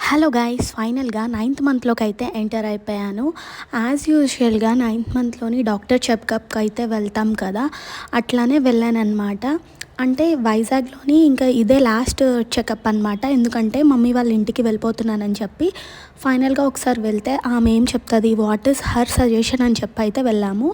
Hello guys, ఫైనల్గా 9th మంత్లోకి అయితే enter అయిపోయాను. యాజ్ యూజువల్గా 9th మంత్లోని డాక్టర్ చెకప్కి అయితే వెళ్తాం కదా, అట్లానే వెళ్ళానమాట. అంటే వైజాగ్లోని ఇంకా ఇదే లాస్ట్ చెకప్ అనమాట. ఎందుకంటే మమ్మీ వాళ్ళ ఇంటికి వెళ్ళిపోతున్నానని చెప్పి ఫైనల్గా ఒకసారి వెళ్తే ఆమె ఏం చెప్తుంది, వాట్ ఈస్ హర్ సజెషన్ అని చెప్పి అయితే వెళ్ళాము.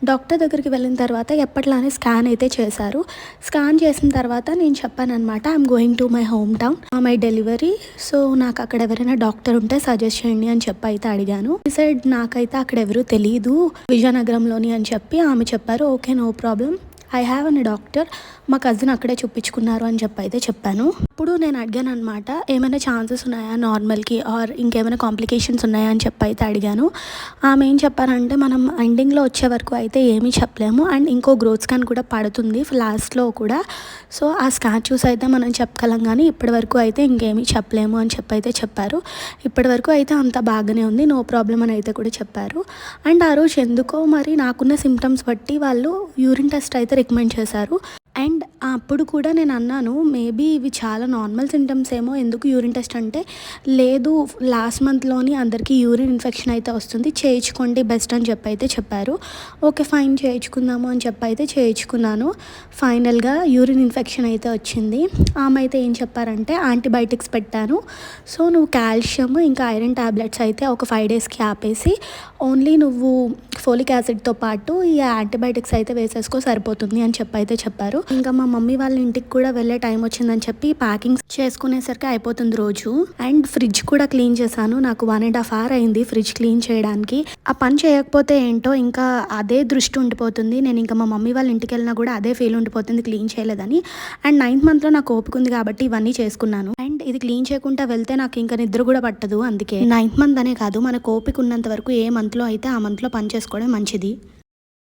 డాక్టర్ దగ్గరికి వెళ్ళిన తర్వాత ఎప్పట్లానే స్కాన్ అయితే చేశారు. స్కాన్ చేసిన తర్వాత నేను చెప్పాను అనమాట, I'm going to my home town my delivery. So నాకు అక్కడ ఎవరైనా డాక్టర్ ఉంటే సజెస్ట్ చేయండి అని చెప్పి అయితే అడిగాను. ఈ సైడ్ నాకైతే అక్కడ ఎవరు తెలియదు, విజయనగరంలోని అని చెప్పి ఆమె చెప్పారు. Okay, no problem, I have an doctor, మా కజిన్ అక్కడే చూపించుకున్నారు అని చెప్పి అయితే చెప్పాను. అప్పుడు నేను అడిగాను అనమాట, ఏమైనా ఛాన్సెస్ ఉన్నాయా నార్మల్కి, ఆర్ ఇంకేమైనా కాంప్లికేషన్స్ ఉన్నాయా అని చెప్పి అయితే అడిగాను. ఆమె ఏం చెప్పారంటే, మనం ఎండింగ్లో వచ్చే వరకు అయితే ఏమీ చెప్పలేము, అండ్ ఇంకో గ్రోత్ స్కాన్ కూడా పడుతుంది లాస్ట్లో కూడా. సో ఆ స్కాన్ చూసి అయితే మనం చెప్పగలం, కానీ ఇప్పటి వరకు అయితే ఇంకేమీ చెప్పలేము అని చెప్పి అయితే చెప్పారు. ఇప్పటి వరకు అయితే అంత బాగానే ఉంది, నో ప్రాబ్లం అని అయితే కూడా చెప్పారు. అండ్ ఆ రోజు ఎందుకో మరి నాకున్న సిమ్టమ్స్ బట్టి వాళ్ళు యూరిన్ టెస్ట్ అయితే రికమెండ్ చేశారు. అండ్ అప్పుడు కూడా నేను అన్నాను, మేబీ ఇవి చాలా నార్మల్ సింటమ్స్ ఏమో, ఎందుకు యూరిన్ టెస్ట్ అంటే, లేదు లాస్ట్ మంత్లోని అందరికీ యూరిన్ ఇన్ఫెక్షన్ అయితే వస్తుంది, చేయించుకోండి బెస్ట్ అని చెప్పి అయితే చెప్పారు. ఓకే ఫైన్, చేయించుకుందాము అని చెప్పి అయితే చేయించుకున్నాను. ఫైనల్గా యూరిన్ ఇన్ఫెక్షన్ అయితే వచ్చింది. ఆమె అయితే ఏం చెప్పారంటే, యాంటీబయాటిక్స్ పెట్టాను, సో నువ్వు కాల్షియం ఇంకా ఐరన్ టాబ్లెట్స్ అయితే ఒక 5 డేస్కి ఆపేసి ఓన్లీ నువ్వు ఫోలిక్ యాసిడ్తో పాటు ఈ యాంటీబయాటిక్స్ అయితే వేసేసుకో, సరిపోతుంది అని చెప్పి అయితే చెప్పారు. ఇంకా మా మమ్మీ వాళ్ళ ఇంటికి కూడా వెళ్ళే టైం వచ్చిందని చెప్పి ప్యాకింగ్ చేసుకునేసరికి అయిపోతుంది రోజు. అండ్ ఫ్రిడ్జ్ కూడా క్లీన్ చేశాను. నాకు 1.5 hour అయింది ఫ్రిడ్జ్ క్లీన్ చేయడానికి. ఆ పని చేయకపోతే ఏంటో ఇంకా అదే దృష్టి ఉండిపోతుంది. నేను ఇంకా మా మమ్మీ వాళ్ళ ఇంటికి వెళ్ళినా కూడా అదే ఫీల్ ఉండిపోతుంది క్లీన్ చేయలేదని. అండ్ 9th మంత్లో నాకు ఓపిక ఉంది కాబట్టి ఇవన్నీ చేసుకున్నాను. అండ్ ఇది క్లీన్ చేయకుండా వెళ్తే నాకు ఇంకా నిద్ర కూడా పట్టదు. అందుకే 9th మంత్ అనే కాదు, మనకు ఓపిక ఉన్నంత వరకు ఏ మంత్లో అయితే ఆ మంత్లో పని చేసుకోవడం మంచిది.